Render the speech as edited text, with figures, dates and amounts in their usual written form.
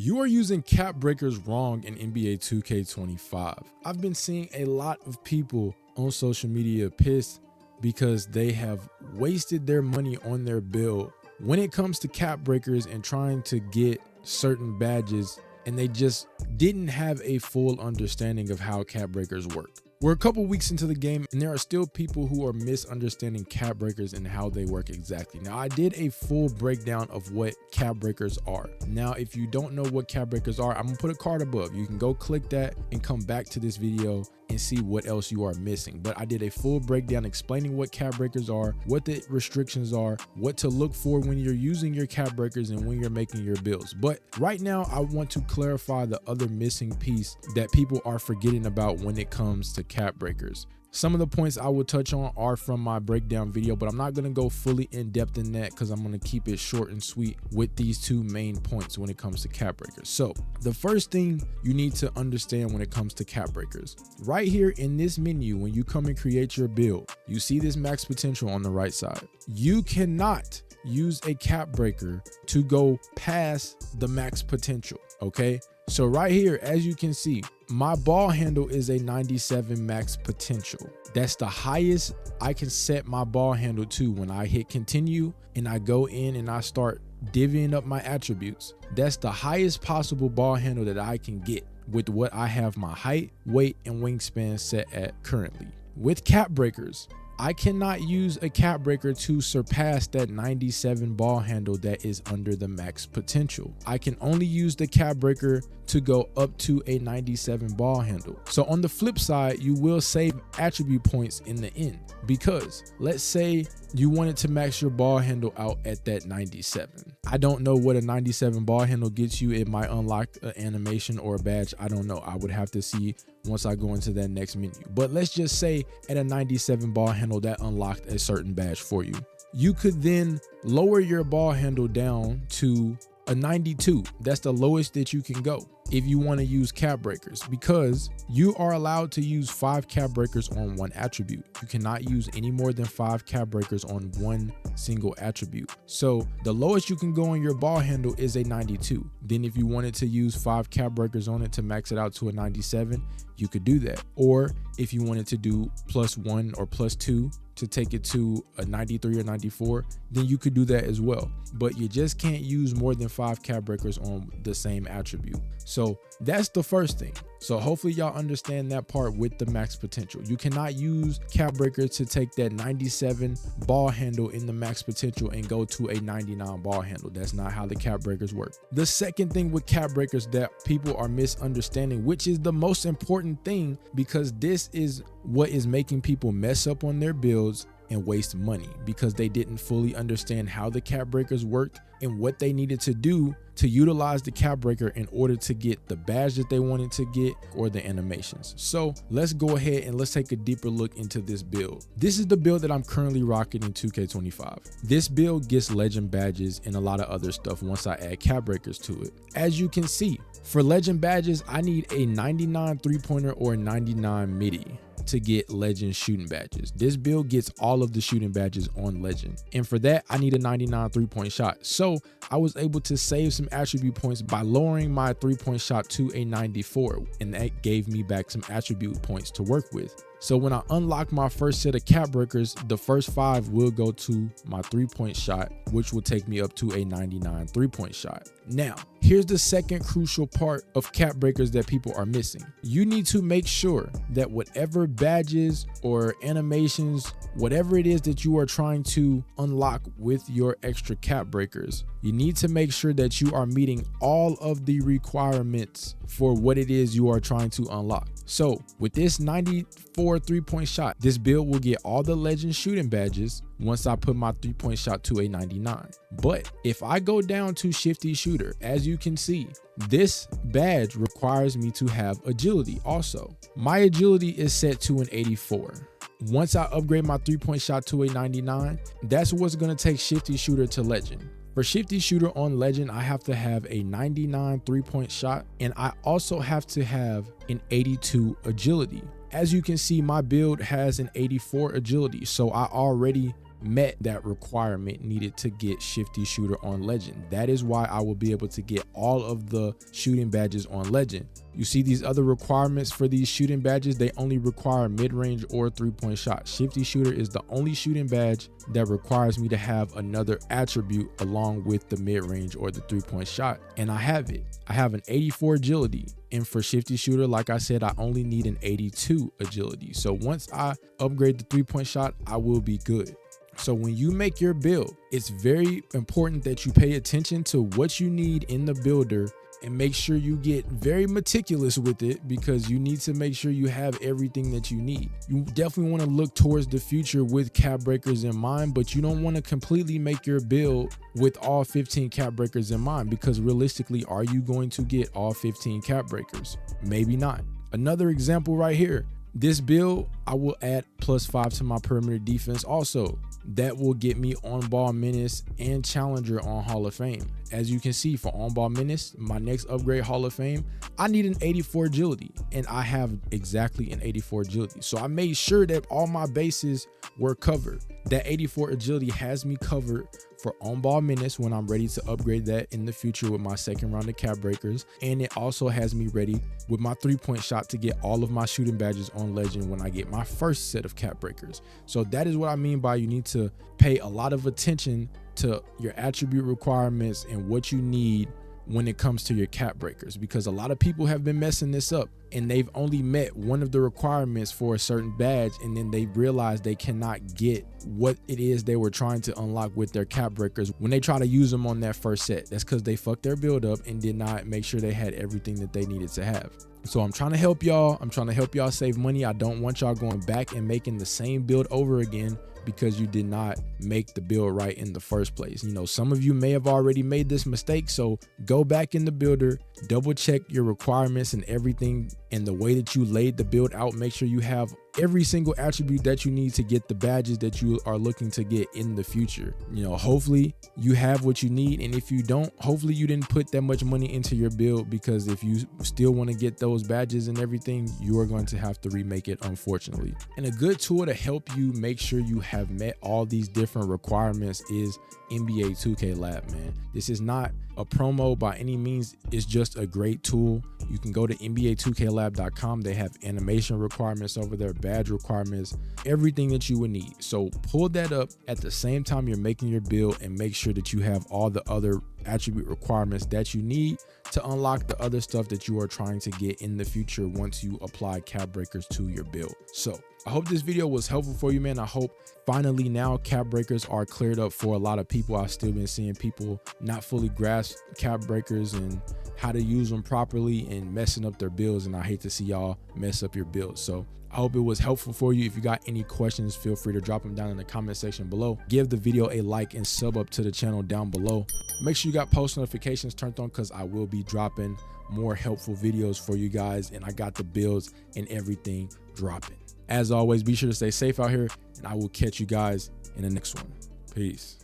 You are using cap breakers wrong in NBA 2K25. I've been seeing a lot of people on social media pissed because they have wasted their money on their build when it comes to cap breakers and trying to get certain badges, and they just didn't have a full understanding of how cap breakers work. We're a couple weeks into the game and there are still people who are misunderstanding cap breakers and how they work exactly. Now, I did a full breakdown of what cap breakers are. Now, if you don't know what cap breakers are, I'm gonna put a card above. You can go click that and come back to this video and see what else you are missing. But I did a full breakdown explaining what cap breakers are, what the restrictions are, what to look for when you're using your cap breakers and when you're making your builds. But right now, I want to clarify the other missing piece that people are forgetting about when it comes to cap breakers. Some of the points I will touch on are from my breakdown video, but I'm not going to go fully in depth in that because I'm going to keep it short and sweet with these two main points when it comes to cap breakers. So the first thing you need to understand when it comes to cap breakers, right here in this menu, when you come and create your build, you see this max potential on the right side. You cannot use a cap breaker to go past the max potential. Okay. So right here, as you can see, my ball handle is a 97 max potential. That's the highest I can set my ball handle to when I hit continue and I go in and I start divvying up my attributes. That's the highest possible ball handle that I can get with what I have my height, weight, and wingspan set at currently. With cap breakers, I cannot use a cap breaker to surpass that 97 ball handle that is under the max potential. I can only use the cap breaker to go up to a 97 ball handle. So on the flip side, you will save attribute points in the end, because let's say you wanted to max your ball handle out at that 97. I don't know what a 97 ball handle gets you. It might unlock an animation or a badge. I don't know. I would have to see once I go into that next menu. But let's just say at a 97 ball handle that unlocked a certain badge for you. You could then lower your ball handle down to a 92. That's the lowest that you can go if you want to use cap breakers, because you are allowed to use 5 cap breakers on one attribute. You cannot use any more than 5 cap breakers on one single attribute. So the lowest you can go on your ball handle is a 92. Then if you wanted to use 5 cap breakers on it to max it out to a 97, you could do that. Or if you wanted to do +1 or +2 to take it to a 93 or 94, then you could do that as well. But you just can't use more than 5 cap breakers on the same attribute. So that's the first thing. So hopefully y'all understand that part with the max potential. You cannot use cap breakers to take that 97 ball handle in the max potential and go to a 99 ball handle. That's not how the cap breakers work. The second thing with cap breakers that people are misunderstanding, which is the most important thing, because this is what is making people mess up on their builds and waste money, because they didn't fully understand how the cap breakers worked and what they needed to do to utilize the cap breaker in order to get the badge that they wanted to get or the animations. So let's go ahead and let's take a deeper look into this build. This is the build that I'm currently rocking in 2K25. This build gets legend badges and a lot of other stuff once I add cap breakers to it. As you can see, for legend badges, I need a 99 3-pointer or a 99 midi to get legend shooting badges. This build gets all of the shooting badges on legend, and for that I need a 99 3-point shot. So I was able to save some attribute points by lowering my 3-point shot to a 94, and that gave me back some attribute points to work with. So when I unlock my first set of cap breakers, the first 5 will go to my 3-point shot, which will take me up to a 99 3-point shot. Now, here's the second crucial part of cap breakers that people are missing. You need to make sure that whatever badges or animations, whatever it is that you are trying to unlock with your extra cap breakers, you need to make sure that you are meeting all of the requirements for what it is you are trying to unlock. So with this 94 3-point shot, this build will get all the legend shooting badges once I put my 3-point shot to a 99. But if I go down to shifty shooter, as you can see, this badge requires me to have agility also. My agility is set to an 84. Once I upgrade my 3-point shot to a 99, that's what's going to take shifty shooter to legend. For shifty shooter on legend, I have to have a 99 3-point shot, and I also have to have an 82 agility. As you can see, my build has an 84 agility, so I already met that requirement needed to get Shifty Shooter on Legend. That is why I will be able to get all of the shooting badges on Legend. You see these other requirements for these shooting badges, they only require mid-range or 3-point shot. Shifty Shooter is the only shooting badge that requires me to have another attribute along with the mid-range or the 3-point shot, and I have it. I have an 84 agility, and for Shifty Shooter, like I said, I only need an 82 agility. So once I upgrade the 3-point shot, I will be good. So when you make your build, it's very important that you pay attention to what you need in the builder and make sure you get very meticulous with it, because you need to make sure you have everything that you need. You definitely want to look towards the future with cap breakers in mind, but you don't want to completely make your build with all 15 cap breakers in mind, because realistically, are you going to get all 15 cap breakers? Maybe not. Another example right here. This build, I will add +5 to my perimeter defense also. That will get me on ball menace and challenger on Hall of Fame. As you can see, for on ball menace, my next upgrade Hall of Fame, I need an 84 agility, and I have exactly an 84 agility. So I made sure that all my bases were covered. That 84 agility has me covered for on ball menace when I'm ready to upgrade that in the future with my second round of cap breakers, and it also has me ready with my 3-point shot to get all of my shooting badges on Legend when I get my first set of cap breakers. So that is what I mean by you need to pay a lot of attention to your attribute requirements and what you need when it comes to your cap breakers, because a lot of people have been messing this up and they've only met one of the requirements for a certain badge, and then they realize they cannot get what it is they were trying to unlock with their cap breakers when they try to use them on that first set. That's because they fucked their build up and did not make sure they had everything that they needed to have. So I'm trying to help y'all. I'm trying to help y'all save money. I don't want y'all going back and making the same build over again because you did not make the build right in the first place. You know, some of you may have already made this mistake, so go back in the builder, double check your requirements and everything and the way that you laid the build out. Make sure you have every single attribute that you need to get the badges that you are looking to get in the future. You know, hopefully you have what you need, and if you don't, hopefully you didn't put that much money into your build, because if you still want to get those badges and everything, you are going to have to remake it, unfortunately. And a good tool to help you make sure you have met all these different requirements is NBA 2K Lab, man. This is not a promo by any means. It's just a great tool. You can go to NBA2KLab.com. They have animation requirements over there, badge requirements, everything that you would need. So pull that up at the same time you're making your build and make sure that you have all the other attribute requirements that you need to unlock the other stuff that you are trying to get in the future once you apply cap breakers to your build. So I hope this video was helpful for you, man. I hope finally now cap breakers are cleared up for a lot of people. I've still been seeing people not fully grasp cap breakers and how to use them properly and messing up their builds, and I hate to see y'all mess up your builds. So I hope it was helpful for you. If you got any questions, feel free to drop them down in the comment section below. Give the video a like and sub up to the channel down below. Make sure you got post notifications turned on, because I will be dropping more helpful videos for you guys, and I got the builds and everything dropping. As always, be sure to stay safe out here, and I will catch you guys in the next one. Peace.